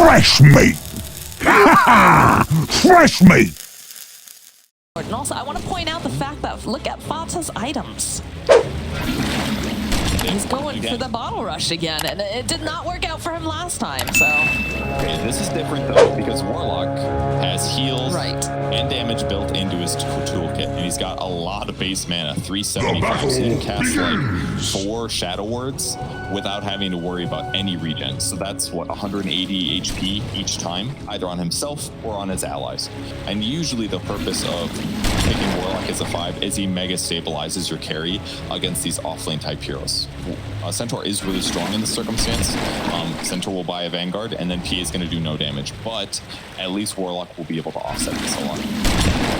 Fresh meat! Fresh meat! And also, I want to point out the fact that look at Fata's items. He's going for the bottle rush again, and it did not work out for him last time, so... Okay, this is different, though, because Warlock has heals and damage built into his toolkit, and he's got a lot of base mana, 375, so he can cast, like, 4 Shadow Words without having to worry about any regen. So that's, what, 180 HP each time, either on himself or on his allies. And usually the purpose of picking Warlock as a 5 is he mega stabilizes your carry against these offlane type heroes. Centaur is really strong in this circumstance. Centaur will buy a Vanguard, and then PA is going to do no damage, but at least Warlock will be able to offset this a lot.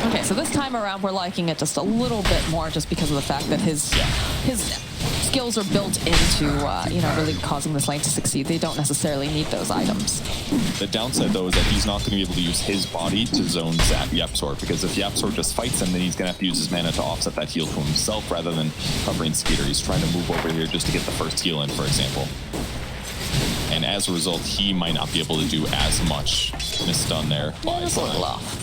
Okay, so this time around we're liking it just a little bit more just because of the fact that his skills are built into, really causing this lane to succeed. They don't necessarily need those items. The downside, though, is that he's not going to be able to use his body to zone Zap Yapsor, because if Yapsor just fights him, then he's going to have to use his mana to offset that heal to himself rather than covering Skeeter. He's trying to move over here just to get the first heal in, for example. And as a result, he might not be able to do as much misstun there. It's a little off.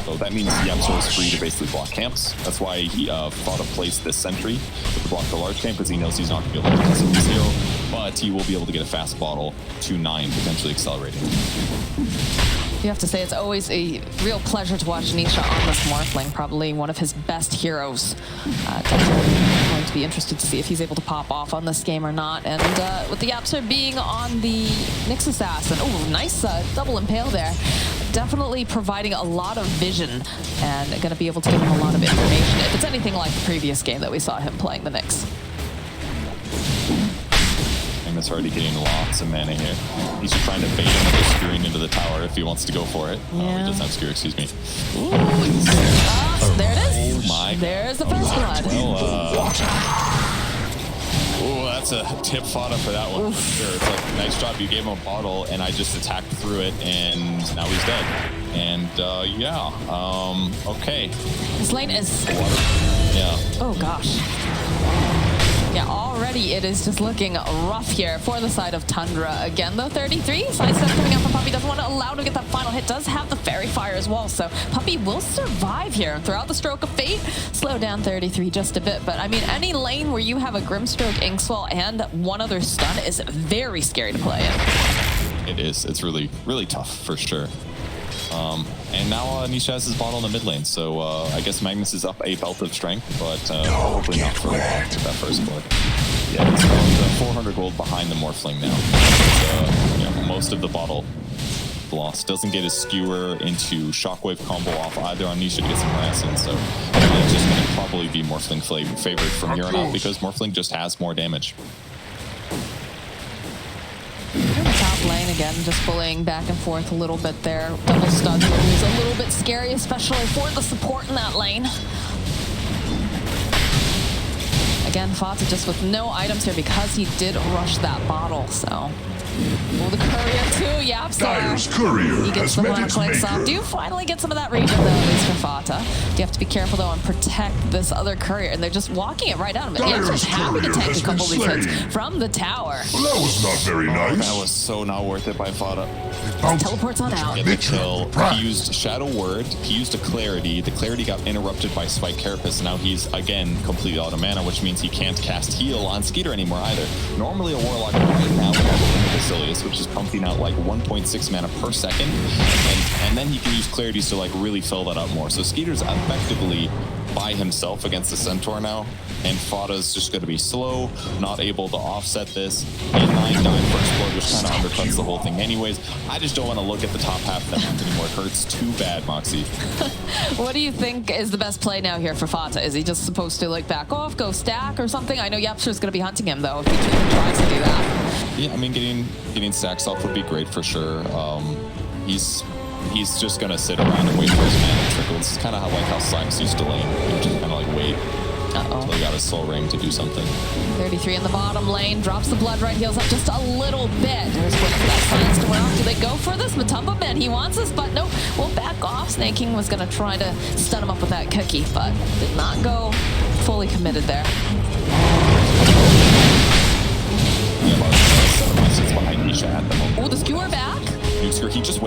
So that means Yapsor is free to basically block camps. That's why he thought to place this sentry to block the large camp, because he knows he's not going to be able to cast it to 0, but he will be able to get a fast bottle to 9, potentially accelerating. You have to say it's always a real pleasure to watch Nisha on this Morphling, probably one of his best heroes. Definitely going to be interested to see if he's able to pop off on this game or not. And with the Yapsor being on the Nyx Assassin, oh, nice double impale there. Definitely providing a lot of vision and going to be able to give him a lot of information if it's anything like the previous game that we saw him playing the Nyx. Magnus already getting lots of mana here. He's just trying to bait him into skewering into the tower if he wants to go for it. Yeah. He doesn't have skewer, excuse me. Ooh, there it is. Oh my. There's the first blood. Well, that's a tip fodder for that one for sure. It's like, nice job, you gave him a bottle and I just attacked through it and now he's dead. And okay. This lane is... Yeah. Oh gosh. Yeah, already it is just looking rough here for the side of Tundra. Again, though, 33. Sidestep coming out from Puppey. Doesn't want to allow him to get that final hit. Does have the Fairy Fire as well. So Puppey will survive here. And throughout the Stroke of Fate, slow down 33 just a bit. But I mean, any lane where you have a Grimstroke, Inkswell, and one other stun is very scary to play in. It is. It's really, really tough for sure. And now Nisha has his bottle in the mid lane, so I guess Magnus is up a belt of strength, but hopefully not for that first blood. Yeah, he's around 400 gold behind the Morphling now. Most of the bottle lost. Doesn't get his skewer into Shockwave combo off either on Nisha to get some harassment, so it's just going to probably be Morphling favored from here on out because Morphling just has more damage. Top lane again, just pulling back and forth a little bit there. Double stuns is a little bit scary, especially for the support in that lane. Again, Fata just with no items here because he did rush that bottle, so... Oh, the courier too, Yapsor. He gets some of that clicks off. Do you finally get some of that regen though, at least for Fata? You have to be careful though and protect this other courier, and they're just walking it right at him. Yapsor's happy to take a couple of these hits from the tower. Well, that was not very nice. That was so not worth it by Fata. Teleports on out. Get the kill. He used Shadow Word. He used a Clarity. The Clarity got interrupted by Spike Carapace, and now he's again completely out of mana, which means he can't cast Heal on Skeeter anymore either. Normally a Warlock right now would have Basilius, which is pumping out like 1.6 mana per second, and then he can use Clarities to like really fill that up more. So Skeeter's effectively by himself against the Centaur now, and Fata's just going to be slow, not able to offset this. 8-9 die first blood, which kind of undercuts the whole thing anyways. I just don't want to look at the top half of that map anymore. It hurts too bad, Moxie. What do you think is the best play now here for Fata? Is he just supposed to like back off, go stack or something? I know Yapsor's going to be hunting him though if he tries to do that. Yeah, I mean, getting stacks off would be great for sure. He's just gonna sit around and wait for his mana to trickle. This is kind of how Slimes used to lane. You just kind of like wait until he got his soul ring to do something. 33 in the bottom lane, drops the blood right, heals up just a little bit. There's waiting for that silence to wear off. Do they go for this? Matumba man, he wants this, but nope. We'll back off. Snake King was gonna try to stun him up with that cookie, but did not go fully committed there. Behind Nisha at the moment. Oh, the skewer back.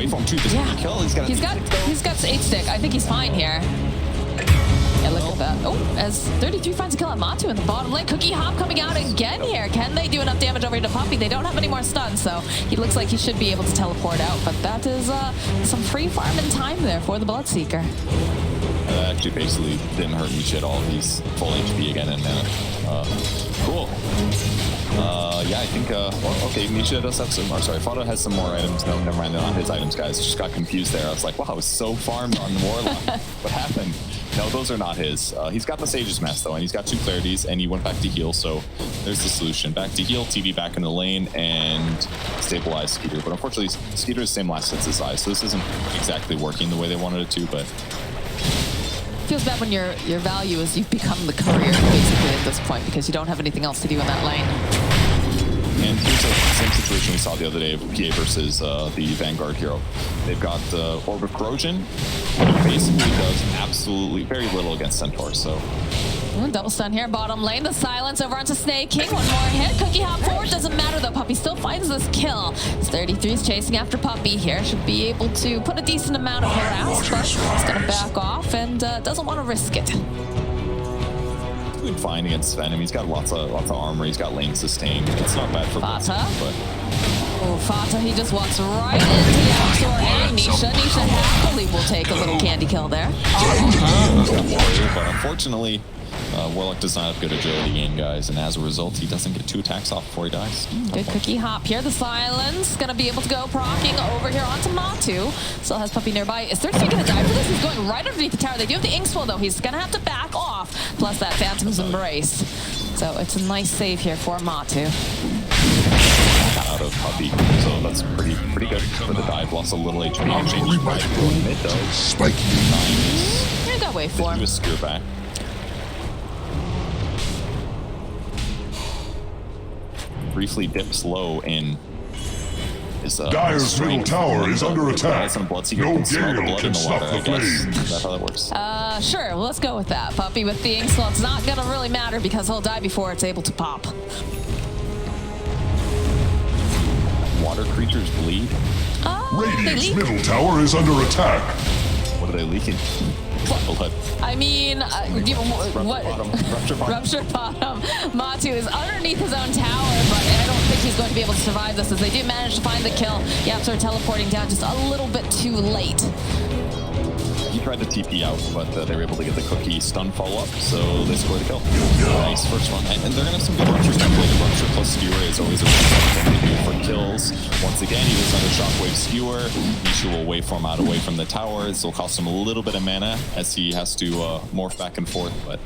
waveform too. Does he kill? He's got 8 stick. I think he's fine here. Yeah, look at that. Oh, as 33 finds a kill on Matu in the bottom lane. Cookie Hop coming out again here. Can they do enough damage over to Puppey? They don't have any more stuns, so he looks like he should be able to teleport out. But that is some free farming time there for the Bloodseeker. That actually basically didn't hurt Nisha at all. He's full HP again, and cool. Yeah, I think, okay, Nisha does have some, or sorry, Fado has some more items. No, never mind, they're not his items, guys. Just got confused there. I was like, wow, I was so farmed on Warlock. What happened? No, those are not his. He's got the Sage's Mask, though, and he's got 2 clarities, and he went back to heal, so there's the solution. Back to heal, TV back in the lane, and stabilize Skeeter. But unfortunately, Skeeter is the same last sets as I, so this isn't exactly working the way they wanted it to, but... Feels bad when your value is you've become the courier, basically, at this point, because you don't have anything else to do in that lane. And here's the same situation we saw the other day of PA versus the Vanguard hero. They've got the Orb of Corrosion, which basically does absolutely very little against Centaur, so... Double stun here, bottom lane. The silence over onto Snake King. One more hit. Cookie Hop forward. Doesn't matter though. Puppey still finds this kill. 33's chasing after Puppey here. Should be able to put a decent amount of harass, but he's going to back off and doesn't want to risk it. Doing fine against Sven. I mean, he's got lots of armor. He's got lane sustain. It's not bad for Fata. But... Oh, Fata, he just walks right into the Absol and Nisha. Nisha happily will take a little candy kill there. But unfortunately, Warlock does not have good agility gain, guys, and as a result, he doesn't get 2 attacks off before he dies. Good Cookie Hop here. The silence gonna be able to go procking over here onto Matu. Still has Puppey nearby. Is 33 gonna die for this? He's going right underneath the tower. They do have the Ink Swell though. He's gonna have to back off. Plus that Phantom's Embrace. So it's a nice save here for Matu. Out of Puppey, so that's pretty good for the dive. Lost a little HP. Changed mid though. Spike. Nice. You got waveform. He was screw back. Briefly dips low in his Dire's middle tower is under attack. No Gale water, can stop the flames. Is that how that works? Sure, well, let's go with that. Puppey with the Ink Swell. It's not gonna really matter because he'll die before it's able to pop. Water creatures bleed? Radiant's middle tower is under attack. What are they leaking? Blood. I mean, what? Rupture bottom. Matu is underneath his own tower, but I don't think he's going to be able to survive this as they do manage to find the kill. Yaps are teleporting down just a little bit too late. He tried to TP out, but they were able to get the Cookie stun follow-up, so they scored a kill. Nice first one. And they're going to have some good Ruptures. Rupture plus Skewer is always a really good thing to do for kills. Once again, he was under Shockwave Skewer. Nisha will waveform out away from the tower. This will cost him a little bit of mana as he has to morph back and forth, but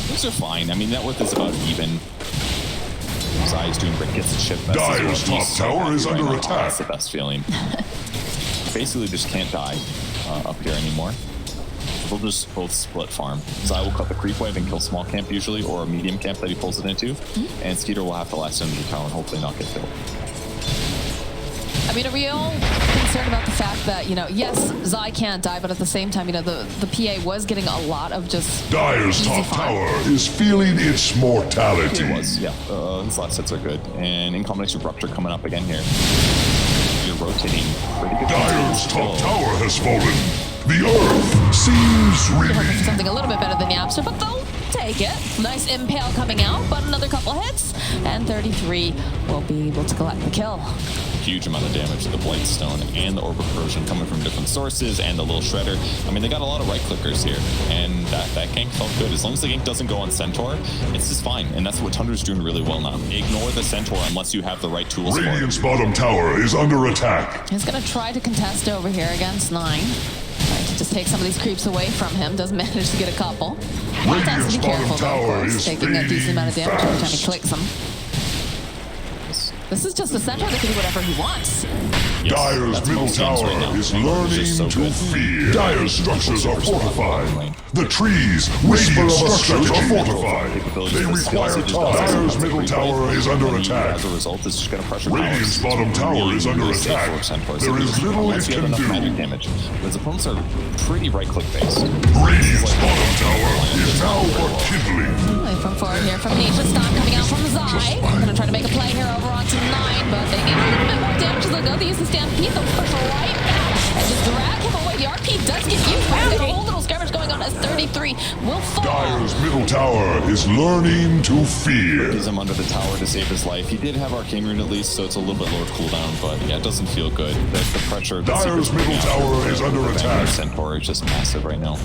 these are fine. I mean, net worth is about even. Zai's doing great, gets a chip. Dire's top tower is under attack. That's the best feeling. Basically just can't die up here anymore. They'll just both split farm. Zai will cut the creep wave and kill small camp usually, or a medium camp that he pulls it into, and Skeeter will have to last into the tower and hopefully not get killed. I mean, are we all concerned about the fact that, you know, yes, Zai can't die, but at the same time, you know, the PA was getting a lot of just Dire's top tower is feeling its mortality. It was, yeah. His last sets are good. And in combination with Rupture coming up again here. You're rotating pretty good. Dire's top tower has fallen. The earth seems ready. Something a little bit better than Yapster, but they'll take it. Nice impale coming out, but another couple hits, and 33 will be able to collect the kill. Huge amount of damage to the Blightstone and the Orb of Corrosion coming from different sources, and the little Shredder. I mean, they got a lot of right clickers here, and that gank felt good. As long as the gank doesn't go on Centaur, it's just fine, and that's what Tundra's doing really well now. Ignore the Centaur unless you have the right tools. Radiant's bottom tower is under attack. He's gonna try to contest over here against 9. Trying to just take some of these creeps away from him. Does manage to get a couple. Has to be careful though, of course, taking a decent amount of damage every time he clicks them. This is just a Centaur that can do whatever he wants. Yes, Dire's middle tower is learning to fear. Dire's structures are fortified. The trees, whisper structures are fortified. They require time. Dire's middle tower is under attack. As a result, it's just going to pressure Radiant's bottom tower is under attack. There is little it can do. Magic damage. His opponents are pretty right-click based. Radiant's bottom tower is now but kindling. From forward here from Nisha. Stop coming out from Zai. Gonna try to make a play here over onto 9, but they need a little bit more damage as they go. They use the Stampede. They'll push right 33 will fall. Dire's middle tower is learning to fear. He's him under the tower to save his life. He did have Arcane Rune at least, so it's a little bit lower cooldown, but yeah, it doesn't feel good. The pressure. Dire's middle tower is under attack. Centaur is just massive right now.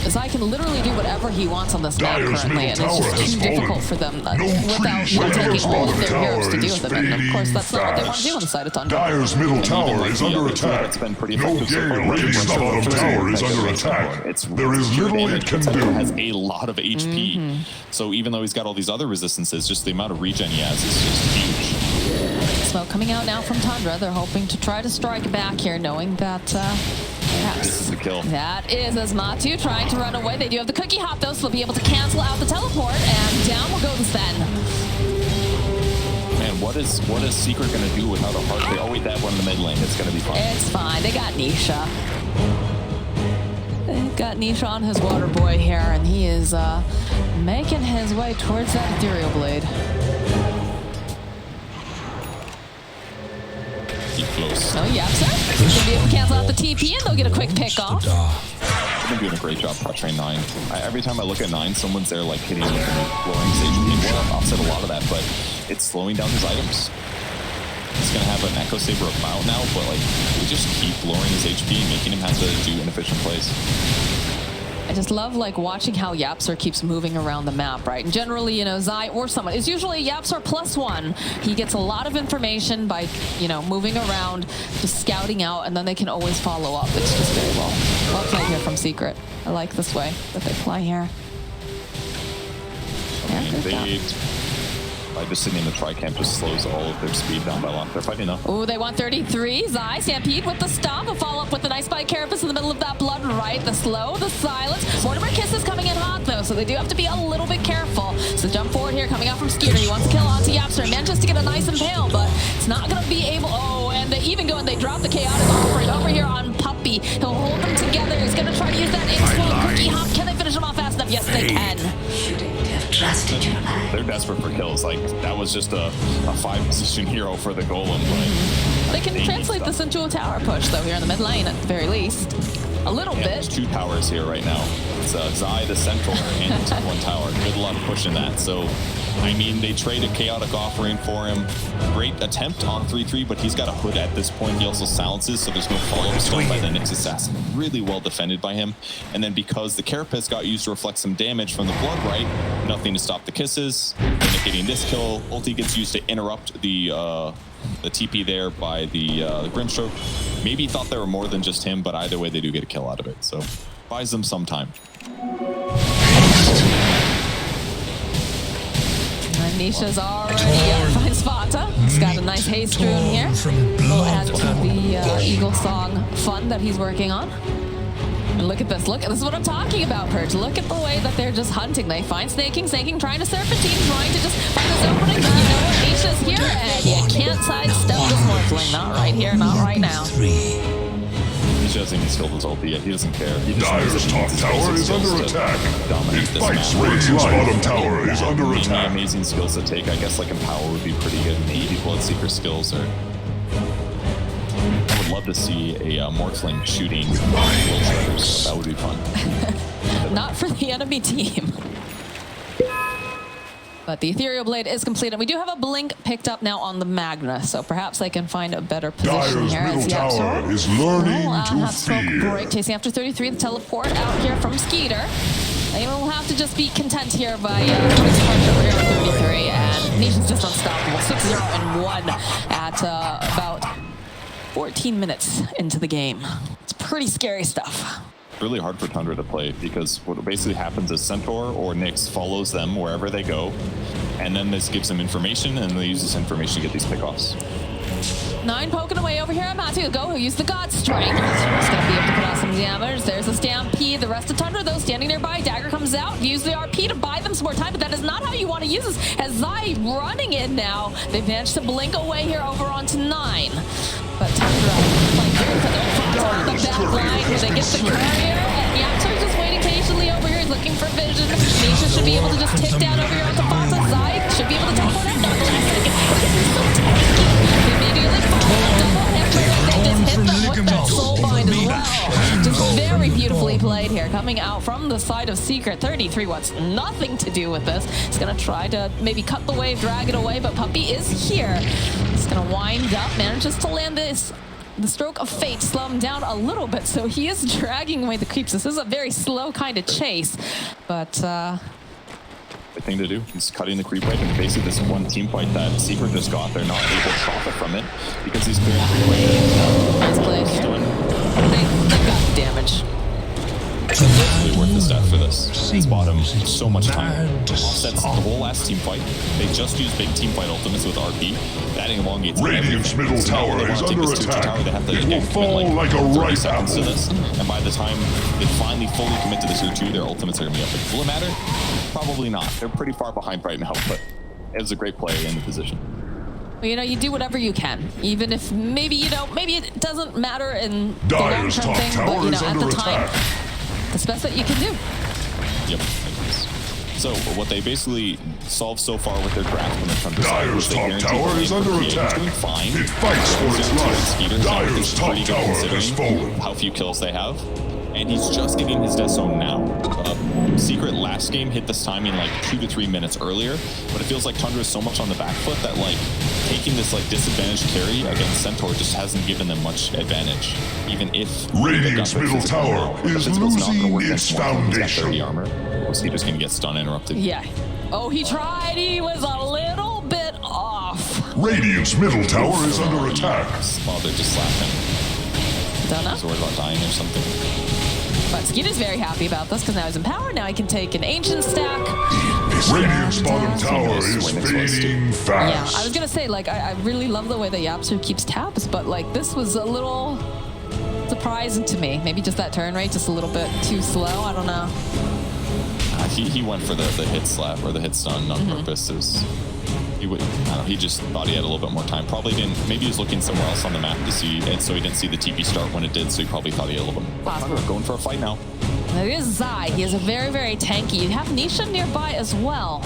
Zai can literally do whatever he wants on this map Dire's currently, and middle it's tower just too has difficult fallen. for them No without tree shall taking ever all of spawn. their heroes to Tower deal is with them. And of course, that's not what they want to do fading on the side of Tundra. Dire's middle And tower even is like under the attack. that's been pretty No effective so far. gale radiant's bottom tower is under attack. There is pure little damage, it can but Centaur do. has a lot of HP. So even though he's got all these other resistances, just the amount of regen he has is just huge. Smoke coming out now from Tundra. They're hoping to try to strike back here, knowing that This is the kill. that is Asmatu trying to run away. They do have the cookie hop though, so they'll be able to cancel out the teleport, and down will go the Zen. Man, what is Secret gonna do without a heart? They always have one in the mid lane. It's gonna be fun. It's fine. They got Nisha. They've got Nisha on his water boy here, and he is making his way towards that ethereal blade. Keep close. Oh, yeah, sir. He's going to be able to cancel out the TP, and they'll get a quick pick off. They've been doing a great job pressuring 9. Every time I look at 9, someone's there like hitting him and lowering his HP. Well, offset a lot of that, but it's slowing down his items. He's gonna have an Echo Saber about now, but like we just keep lowering his HP and making him have to do inefficient plays. I just love like watching how Yapsor keeps moving around the map, right? And generally, you know, Zai or someone is usually Yapsor +1. He gets a lot of information by, you know, moving around, just scouting out, and then they can always follow up. It's just very well played here from Secret. I like this way that they play here. Yeah, good job. By just sitting in the tri-camp just slows all of their speed down by a lot. They're fighting up. Oh, they want 33. Zai, Stampede with the stomp. A follow-up with the nice spike carapace in the middle of that blood, right? The slow, the silence. Mortimer Kiss is coming in hot, though, so they do have to be a little bit careful. So jump forward here, coming out from Skeeter. He wants to kill onto Yapster. Manages to get a nice impale, but it's not going to be able... Oh, and they even go and they drop the chaotic offering over here on Puppy. He'll hold them together. He's going to try to use that explode cookie hop. Can they finish him off fast enough? Yes, they can. Trusted your life. They're desperate for kills. Like, that was just a 5-position hero for the golem. Like, They can translate this into a tower push, though, here in the mid lane, at the very least. A little bit. There's 2 towers here right now. It's Zai the Centaur and 1 tower. Good luck pushing that. So, I mean, they traded Chaotic Offering for him. Great attempt on 3-3, but he's got a hood at this point. He also silences, so there's no follow-up stone by the Nyx Assassin. Really well defended by him. And then because the Carapace got used to reflect some damage from the Blood Right, nothing to stop the kisses. Indicating this kill. Ulti gets used to interrupt the TP there by the Grimstroke. Maybe he thought they were more than just him, but either way, they do get a kill out of it. So, buys them some time. Nisha's already up. Finds Vata. He's got a nice haste rune here. We'll add to the Eagle Song fun that he's working on. And look at this. Look, this is what I'm talking about, Purge. Look at the way that they're just hunting. They find Snaking, trying to Serpentine, trying to just find this opening. But you know what? Nisha's here, and you can't sidestep this Morphling. Not right here, not right now. He doesn't even skill his ulti yet. He doesn't care. He just knows Dire's that he top needs his tower basic is skills under to attack. dominate It this fights map. Radiant's bottom tower is under Maybe attack. amazing skills to take. I guess like Empower would be pretty good. Maybe Bloodseeker skills or... I would love to see a Morphling shooting World Shredders. That would be fun. Not for the enemy team. But the Ethereal Blade is complete, and we do have a Blink picked up now on the Magna, so perhaps they can find a better position Dire's here middle as tower Yapsor. is learning Have to smoke fear. break, chasing after 33, the teleport out here from Skeeter. They will have to just be content here by putting some punch over here on 33, and Nisha's just unstoppable. 6-0-1 at about 14 minutes into the game. It's pretty scary stuff. Really hard for Tundra to play because what basically happens is Centaur or Nyx follows them wherever they go, and then this gives them information, and they use this information to get these pickoffs. 9 poking away over here at Matthew. Go, who used the God Strike. He's going to be able to put out some damage. There's a Stampede. The rest of Tundra, though, standing nearby. Dagger comes out. Use the RP to buy them some more time, but that is not how you want to use this. As Zai running in now, they've managed to blink away here over onto 9. But Tundra, like, here's the on the back line here. They get the courier, and Yaptor's just waiting patiently over here. He's looking for vision. Nisha should be able to just tick down over here onto Fata. Zai should be able to teleport out. No, wait a second. This is so tanky. They immediately fall. Double hit, they just hit them with that soul bind as well. Just very beautifully played here. here coming out from the side of Secret. 33 wants nothing to do with this. He's going to try to maybe cut the wave, drag it away, but Puppey is here. He's going to wind up, manages to land this. The stroke of fate slow him down a little bit, so he is dragging away the creeps. This is a very slow kind of chase, but good thing to do. He's cutting the creep wave, and basically this one team fight that Secret just got, they're not able to profit from it because he's clearing creep wave. Nice play here. They got damage. It's absolutely worth his death for this. It's bought him so much time. Offsets the whole last team fight. They just use big team fight ultimates with RP. That elongates Radiant's everything. middle tower is under attack. It will fall like a ripe apple. To this, and by the time they finally fully commit to the tier 2, their ultimates are going to be up. Will it matter? Probably not. They're pretty far behind right now, but it was a great play in the position. Well, you know, you do whatever you can, even if maybe, you know, maybe it doesn't matter in the long-term thing, but, you know, at the time, it's best that you can do. Yep. So what they basically solved so far with their draft when it comes to Dire's top tower is under attack. Doing fine. It fights for its life. Dire's top tower has fallen. How few kills they have. And he's just getting his death zone now. Secret last game hit this timing like 2 to 3 minutes earlier, but it feels like Tundra is so much on the back foot that like taking this like disadvantaged carry against Centaur just hasn't given them much advantage. Even if Radiant's middle tower is losing its foundation. 30 armor. Was he just gonna get stun interrupted? Yeah. Oh, he tried. He was a little bit off. Radiant's middle tower is under attack. Well, they're just slapping. Don't know. He's worried about dying or something. But Skeeter's very happy about this because now he's empowered. Now he can take an ancient stack. Radiant's bottom tower is fading fast. Yeah, I was gonna say, like, I really love the way that Yapsu keeps tabs, but like this was a little surprising to me. Maybe just that turn rate, just a little bit too slow. I don't know. He went for the hit slap or the hit stun on purpose. He would, I don't know, he just thought he had a little bit more time. Probably didn't, maybe he was looking somewhere else on the map to see, and so he didn't see the TP start when it did, so he probably thought he had a little bit more. Going for a fight now. It is Zai. He is a very, very tanky. You have Nisha nearby as well.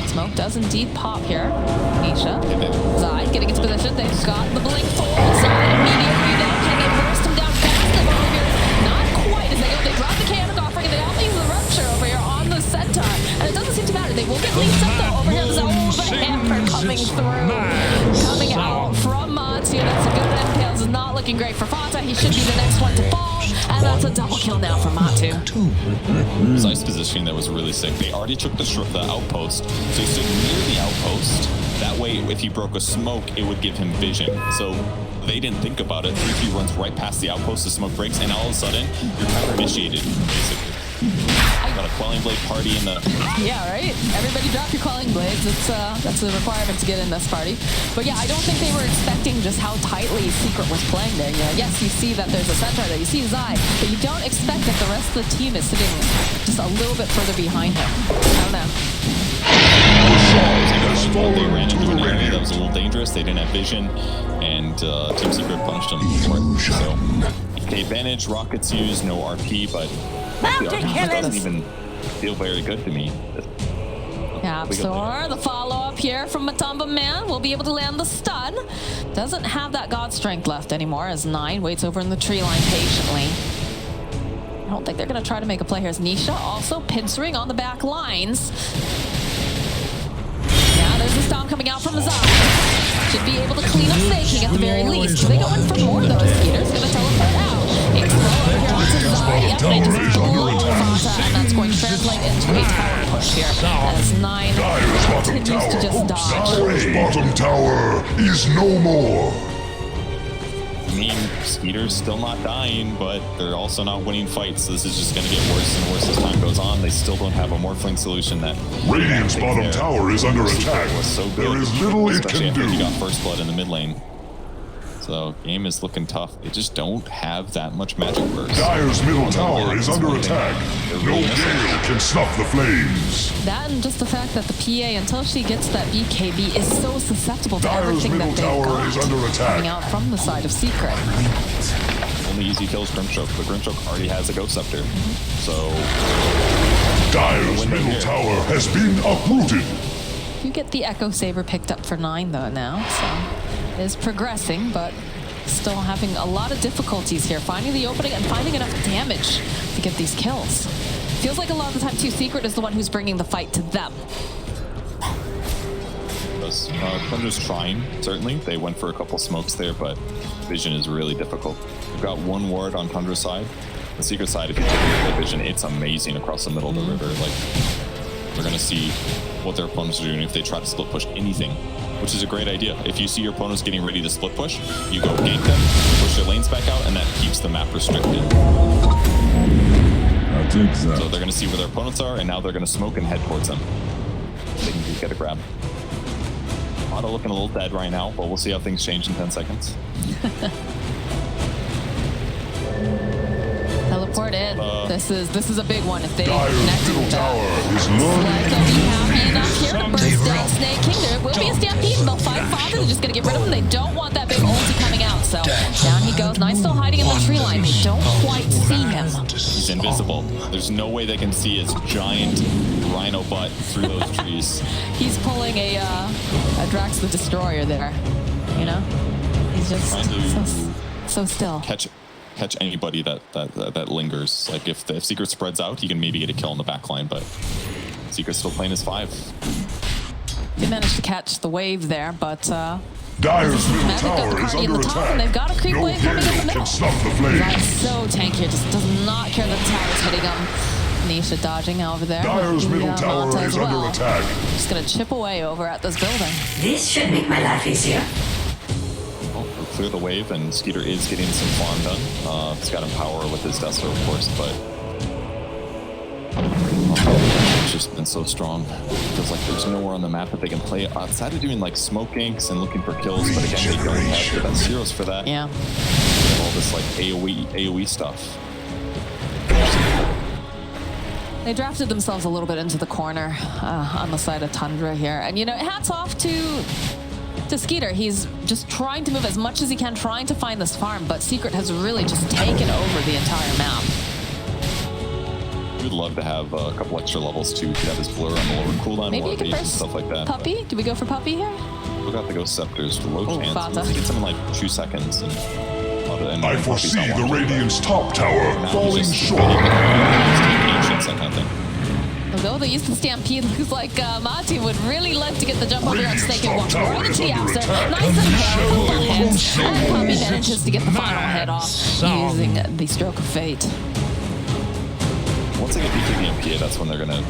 Smoke does indeed pop here. Nisha. Zai getting into position. They've got the blink full. Zai immediately down. Can they burst him down fast enough over here? Not quite. As they go, they drop the chaotic offering, and they also use the rupture over here on the centaur. And it doesn't seem to matter. They will get leads up though over here. Oh, the hammer coming through. Coming out from Matu. That's a good impale. This is not looking great for Fata. He should be the next one to fall. And that's a double kill now for Matu. Nice positioning that was really sick. They already took the outpost, so he stood near the outpost. That way, if he broke a smoke, it would give him vision. So they didn't think about it. 3-3 runs right past the outpost, the smoke breaks, and all of a sudden, you're counter-initiated, basically. Got a Quelling Blade party in the... Yeah, right? Everybody drop your Quelling Blades. That's a requirement to get in this party. But yeah, I don't think they were expecting just how tightly Secret was playing there. You know, yes, you see that there's a centaur there, you see Zai, but you don't expect that the rest of the team is sitting just a little bit further behind him. I don't know. They ran into an area that was a little dangerous. They didn't have vision, and Team Secret punished them for it. So, EK advantage, rockets used, no RP, but the RP doesn't even feel very good to me. Yeah, Absor, the follow-up here from Matumba Man will be able to land the stun. Doesn't have that God Strength left anymore as 9 waits over in the tree line patiently. I don't think they're going to try to make a play here as Nisha also pincering on the back lines. Yeah, there's the stomp coming out from Zai. Should be able to clean up Faking at the very least. They go in for more though. Skeeter's going to teleport out. Explode here onto Zai. Yep, they just blow Fata, and that's going to translate into a tower push here. As 9 continues to just dodge. Dire's bottom tower is no more. I mean, Skeeter's still not dying, but they're also not winning fights, so this is just going to get worse and worse as time goes on. They still don't have a Morphling solution that... Radiant's bottom tower is under attack. Was so good, there is little it can do. He got first blood in the mid lane. So, game is looking tough. They just don't have that much magic burst. Dire's middle tower is under attack. No gale can snuff the flames. That and just the fact that the PA, until she gets that BKB, is so susceptible to Dire's everything middle that they've tower got is under attack. coming out from the side of Secret. Only easy kills Grimstroke, but Grimstroke already has a Ghost Scepter. So... Dire's middle tower has been uprooted. You get the Echo Saber picked up for 9 though now, so it is progressing, but still having a lot of difficulties here, finding the opening and finding enough damage to get these kills. Feels like a lot of the time, too, Secret is the one who's bringing the fight to them. Thunder's trying, certainly. They went for a couple smokes there, but vision is really difficult. We've got one ward on Tundra's side. The Secret side, if you take a look at vision, it's amazing across the middle of the river. Like, they're going to see what their opponents are doing if they try to split push anything, which is a great idea. If you see your opponents getting ready to split push, you go gank them, push their lanes back out, and that keeps the map restricted. So they're going to see where their opponents are, and now they're going to smoke and head towards them. They can get a grab. Otto looking a little dead right now, but we'll see how things change in 10 seconds. Teleport in. This is a big one. If they Dire's connect middle with tower that. is Like, learning they'll be happy enough here to They burst down rock. Snake King. There will be a stampede, and they'll fight Father. They're just going to get rid of him. They don't want that big ulti coming out. So down he goes. Knight's still hiding in the tree line. They don't quite see him. He's invisible. There's no way they can see his giant rhino butt through those trees. He's pulling a Drax the Destroyer there. You know? He's just so still. Catch anybody that lingers. Like if Secret spreads out, he can maybe get a kill on the back line, but Secret's still playing his 5. They managed to catch the wave there, but Dyer's middle They've got tower the is party in under the top, attack. and they've got a creep No wave coming in the gale middle. can stop the flames. That's so tanky. Just does not care that the tower's hitting him. Nisha dodging over there. Dyer's middle tower Manta is as well. under attack. Just gonna chip away over at this building. This should make my life easier. We'll clear the wave, and Skeeter is getting some farm done. He's got Empower with his Desert, of course, but it's just been so strong. Feels like there's nowhere on the map that they can play outside of doing like smoke ganks and looking for kills, but again, they don't have the best heroes for that. Yeah. They have all this like AoE stuff. They drafted themselves a little bit into the corner on the side of Tundra here. And, you know, hats off to Skeeter. He's just trying to move as much as he can, trying to find this farm, but Secret has really just taken over the entire map. We'd love to have a couple extra levels too. You could have his blur on the lower cooldown, Maybe more you could evasion, first stuff like that. Puppy? Do we go for Puppy here? We'll have to go Scepters for low Oh, chance. Fata. He gets them in like 2 seconds. And I foresee the Radiant's top tower Now falling he's just short. ancients, that kind of thing. Although they used the Stampede, looks like Mati would really like to get the jump over here on Radiant's Snake and walk top tower right is into the under answer. attack. Nice and powerful Shall hits. they And close Puppy the manages to get the final hit off using the Stroke of Fate. Once they get BKB and PA, that's when they're going to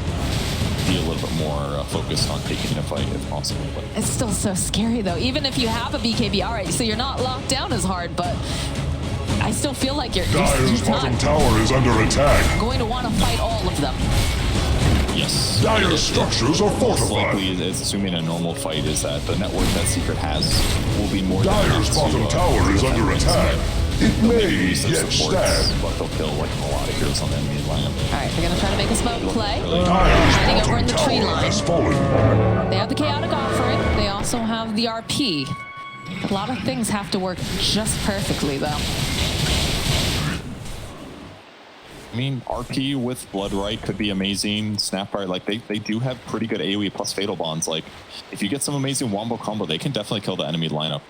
be a little bit more focused on taking a fight if possible. But It's still so scary though. Even if you have a BKB, all right, so you're not locked down as hard, but I still feel like you're Dyer's bottom not tower is under attack. going to want to fight all of them. yes. Dyer's structures are Most fortified. likely, is assuming a normal fight, is that the network that Secret has will be more than Dyer's enough bottom to, tower is defend under against attack. it. It They'll may maybe use their yet supports, stand. but they'll kill like a lot of heroes on the enemy lineup. All right, they're going to try to make a smoke play. Dyer's Hiding over in bottom the tree tower line. has fallen. They have the Chaotic Offering. They also have the RP. A lot of things have to work just perfectly, though. I mean, RP with Bloodright could be amazing. Snapfire, like they do have pretty good AoE plus Fatal Bonds. Like, if you get some amazing wombo combo, they can definitely kill the enemy lineup.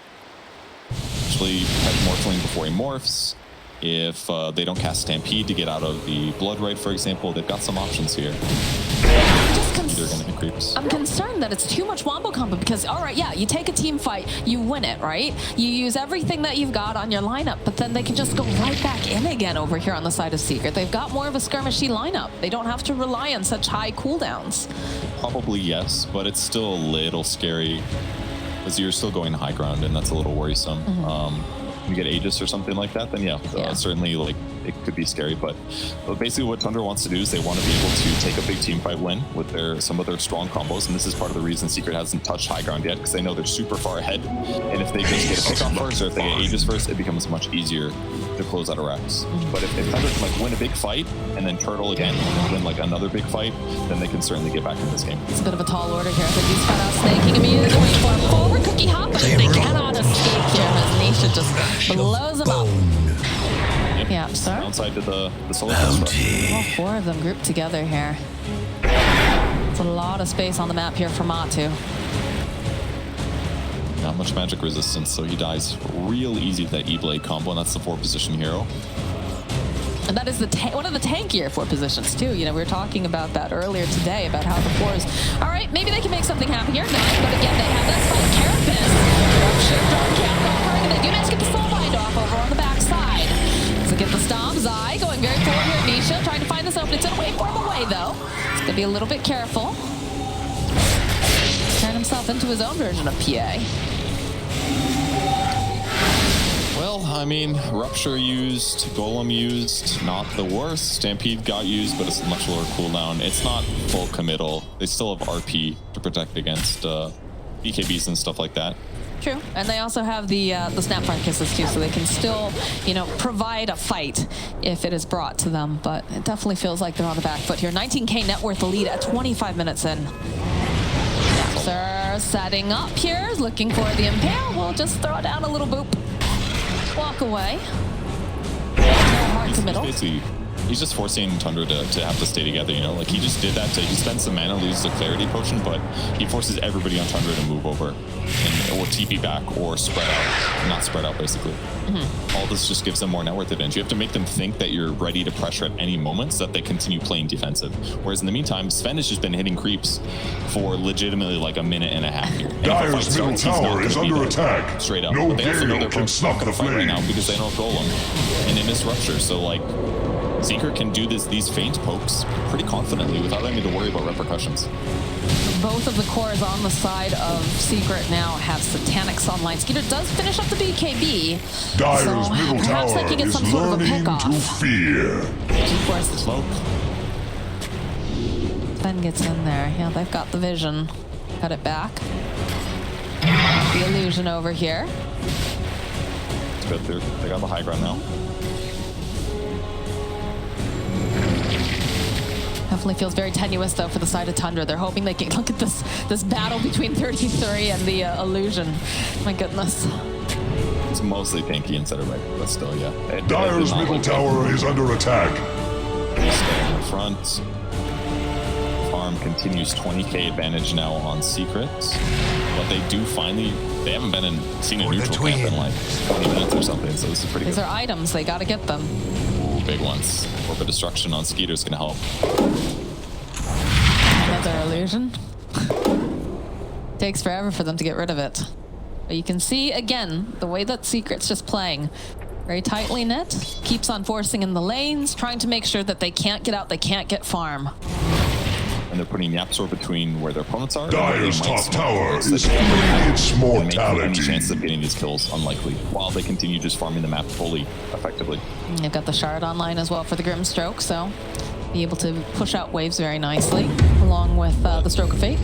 Especially have Morphling before he morphs. If they don't cast Stampede to get out of the Bloodright, for example, they've got some options here. They're gonna hit creeps. I'm concerned that it's too much wombo combo because, all right, yeah, you take a team fight, you win it, right? You use everything that you've got on your lineup, but then they can just go right back in again over here on the side of Secret. They've got more of a skirmishy lineup. They don't have to rely on such high cooldowns. Probably yes, but it's still a little scary because you're still going high ground, and that's a little worrisome. You get Aegis or something like that, then yeah. Certainly, like, it could be scary. But basically, what Thunder wants to do is they want to be able to take a big team fight win with some of their strong combos, and this is part of the reason Secret hasn't touched high ground yet, because they know they're super far ahead. And if they just get a pick off first, or if they get Aegis first, it becomes much easier to close out a Rex. But if Thunder can like win a big fight and then turtle again, and win like another big fight, then they can certainly get back in this game. It's a bit of a tall order here. They do start out snaking immediately going for a forward cookie hop, but they cannot escape here as Nisha just blows them up. Yeah, sir. Downside to the solo construct. All 4 of them grouped together here. It's a lot of space on the map here for Matu. Not much magic resistance, so he dies real easy to that E-Blade combo, and that's the 4-position hero. And that is one of the tankier 4 positions, too. You know, we were talking about that earlier today, about how the 4s... All right, maybe they can make something happen here. No, but again, they have that spike carapace. And they do manage to get the soul bind off over on the backside. So get the stomp. Zai going very forward here. Nisha trying to find this open. It's going to wait for him away, though. He's going to be a little bit careful. Turn himself into his own version of PA. Well, I mean, Rupture used, Golem used, not the worst. Stampede got used, but it's a much lower cooldown. It's not full committal. They still have RP to protect against BKBs and stuff like that. True, and they also have the Snapfire Kisses too, so they can still, you know, provide a fight if it is brought to them. But it definitely feels like they're on the back foot here. 19K net worth lead at 25 minutes in. They're setting up here, looking for the Impale. We'll just throw down a little boop. Walk away. Hard to middle. He's just forcing Tundra to have to stay together, you know? Like, he just did that he spends some mana, loses a Clarity Potion, but he forces everybody on Tundra to move over, or TP back, or spread out. Not spread out, basically. All this just gives them more net worth advantage. You have to make them think that you're ready to pressure at any moment so that they continue playing defensive. Whereas in the meantime, Sven has just been hitting creeps for legitimately like a minute and a half here. Dyer's middle tower is under attack. Straight up. No But they also know gale they're can stop not the going to fight right now flame. because they don't have Golem. And they miss Rupture, so like... Seeker can do these feint pokes pretty confidently without having to worry about repercussions. Both of the cores on the side of Secret now have Satanics online. Skeeter does finish up the BKB. Dyer's so middle perhaps they tower can get is some sort of a learning pick-off. to fear. Force the smoke. Then gets in there. Yeah, they've got the vision. Cut it back. The illusion over here. It's good. They got the high ground now. Definitely feels very tenuous, though, for the side of Tundra. They're hoping they can look at this battle between 33 and the illusion. My goodness. It's mostly tanky instead of right, but still, yeah. Dyer's middle tower is under attack. They stay in the front. Farm continues 20k advantage now on Secrets. But they do finally... They haven't seen a neutral camp in like 20 minutes or something, so this is pretty good. These are items. They got to get them. Big ones. Orbit Destruction on Skeeter's gonna help. Another illusion. Takes forever for them to get rid of it. But you can see, again, the way that Secret's just playing. Very tightly knit. Keeps on forcing in the lanes, trying to make sure that they can't get out, they can't get farm. And they're putting Yapsor between where their opponents are. Dyer's top tower is fleeing its Any mortality. chances of getting these kills unlikely, while they continue just farming the map fully effectively. They've got the Shard online as well for the Grim Stroke, so be able to push out waves very nicely, along with the Stroke of Fate.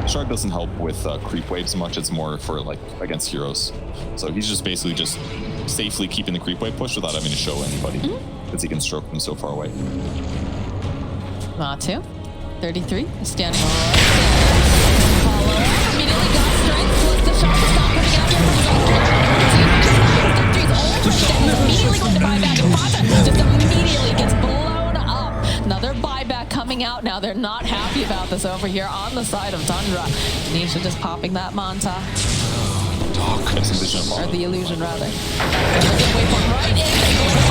Shard doesn't help with creep waves much. It's more for like against heroes. So he's just basically just safely keeping the creep wave push without having to show anybody, because he can stroke them so far away. Not to. 33 standing right there. Follow up. Immediately got strength. Plus the shot is not coming out here from his own. He's immediately going to buy back. And Mata just immediately gets blown up. Another buyback coming out now. They're not happy about this over here on the side of Tundra. Nisha just popping that Manta. Or the illusion, rather. They're looking away from right in. They go to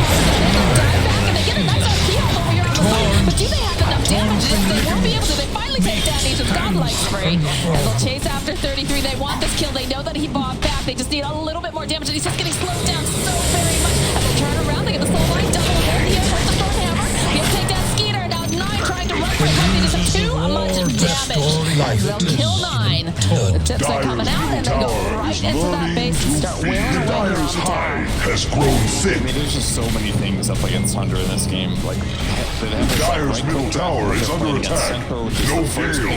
dive back and they get a nice RP over here on the side. But do they have enough damage? They won't be able to. They finally take down Nisha's godlike spree. And they'll chase after 33. They want this kill. They know that he bought back. They just need a little bit more damage. And he's just getting slowed down so very much. As they turn around, they get the slow line. Double hold here with the short hammer. He'll take down Skeeter. Now 9 trying to run for it. They just have too much damage. They'll kill 9. The tips are coming out and they go right into that base and start wearing away on Dyer's the high tower. has grown thick. I mean, there's just so many things up against Tundra in this game. Like, Dyer's middle tower is under attack. No gale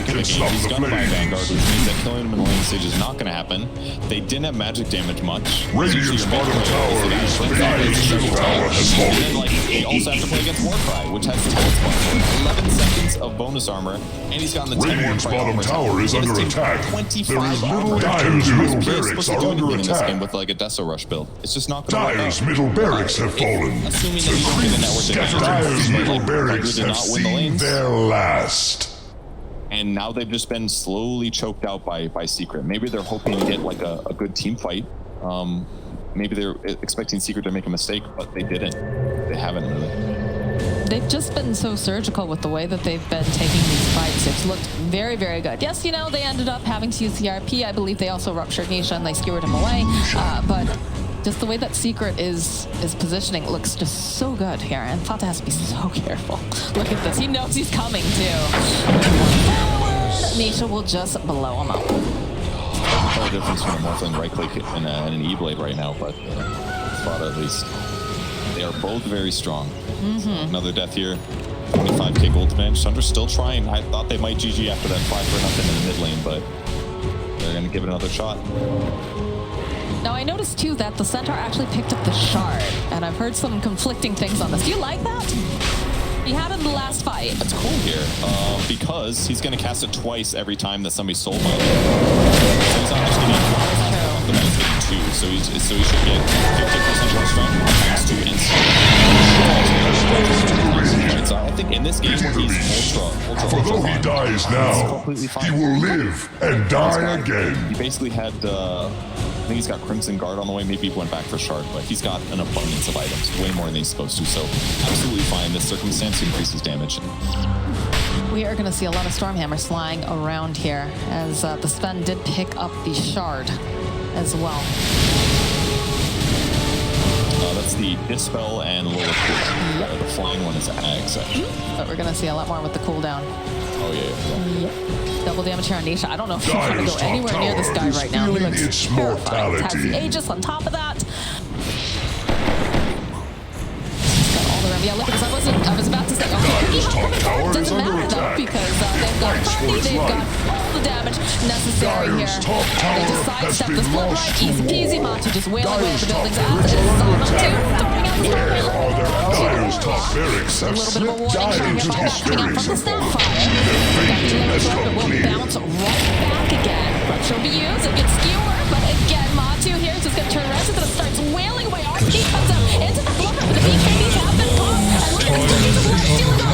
can stop He's the gonna buy flame. Vanguard, which means that killing him in the lane stage is not gonna happen. They didn't have magic damage much. Radiant's bottom tower is fading. Dyer's middle tower has And then, fallen. like, they also have to play against Warcry, which has talent buff, 11 seconds of bonus armor, and he's gotten the 10 Radiant's Warcry bottom armor. tower is He has under taken attack. 25 There is little armor. Dyer's He was middle supposed barracks to are do under anything in this game attack. with like a Deso Rush build. It's just not gonna work Dyer's out. middle barracks have fallen. Assuming that you can get a network Dyer's middle barracks did have not win the seen lanes. their last. And now they've just been slowly choked out by Secret. Maybe they're hoping to get like a good team fight. Maybe they're expecting Secret to make a mistake, but they didn't. They haven't really. They've just been so surgical with the way that they've been taking these fights. It's looked very, very good. Yes, you know, they ended up having to use the RP. I believe they also ruptured Nisha and they skewered him away. But just the way that Secret is positioning looks just so good here. And Fata has to be so careful. Look at this. He knows he's coming too. Nisha will just blow him up. There's no difference between a Morphling right click and an E-Blade right now, but Fata at least. They are both very strong. Another death here. 25k gold demand. Sunder's still trying. I thought they might GG after that 5-0 in the mid lane, but they're going to give it another shot. Now, I noticed too that the Centaur actually picked up the shard, and I've heard some conflicting things on this. Do you like that? He had it in the last fight. That's cool here, because he's going to cast it twice every time that somebody's soul binding. So he's not just getting one, but he's getting two. So he should get 50% more strength times 2 instantly. So I think in this game where he's ultra For though he dies now, he will live and die again. He basically had, I think he's got Crimson Guard on the way. Maybe he went back for Shard, but he's got an abundance of items, way more than he's supposed to. So absolutely fine. This circumstance increases damage. We are going to see a lot of Stormhammers flying around here, as the Sven did pick up the Shard as well. That's the Dispel and Lower Cooldown. Yep. The flying one is Ags, actually. But we're going to see a lot more with the cooldown. Oh, yeah. Yep. Double damage here on Nisha. I don't know if you want to go anywhere near this guy right now. He looks its terrifying. Has the Aegis on top of that. Got all the room. Yeah, look at this. I was about to say, okay, doesn't matter though, because they've got Bundy, they've got all the damage necessary here. They just sidestep the split right, easy peasy. Matu just wailing away at the buildings as it is. Matu throwing out the Dyer's top barracks a have little bit of a slipped warning down shot here into from the history. Snapfire. Got the will bounce right back again. Rupture will be used. It gets skewered, but again, Matu here is just going to turn around. It starts wailing away. RP comes up into the blubber, but the BKBs have been caught. And look at this. He's stealing the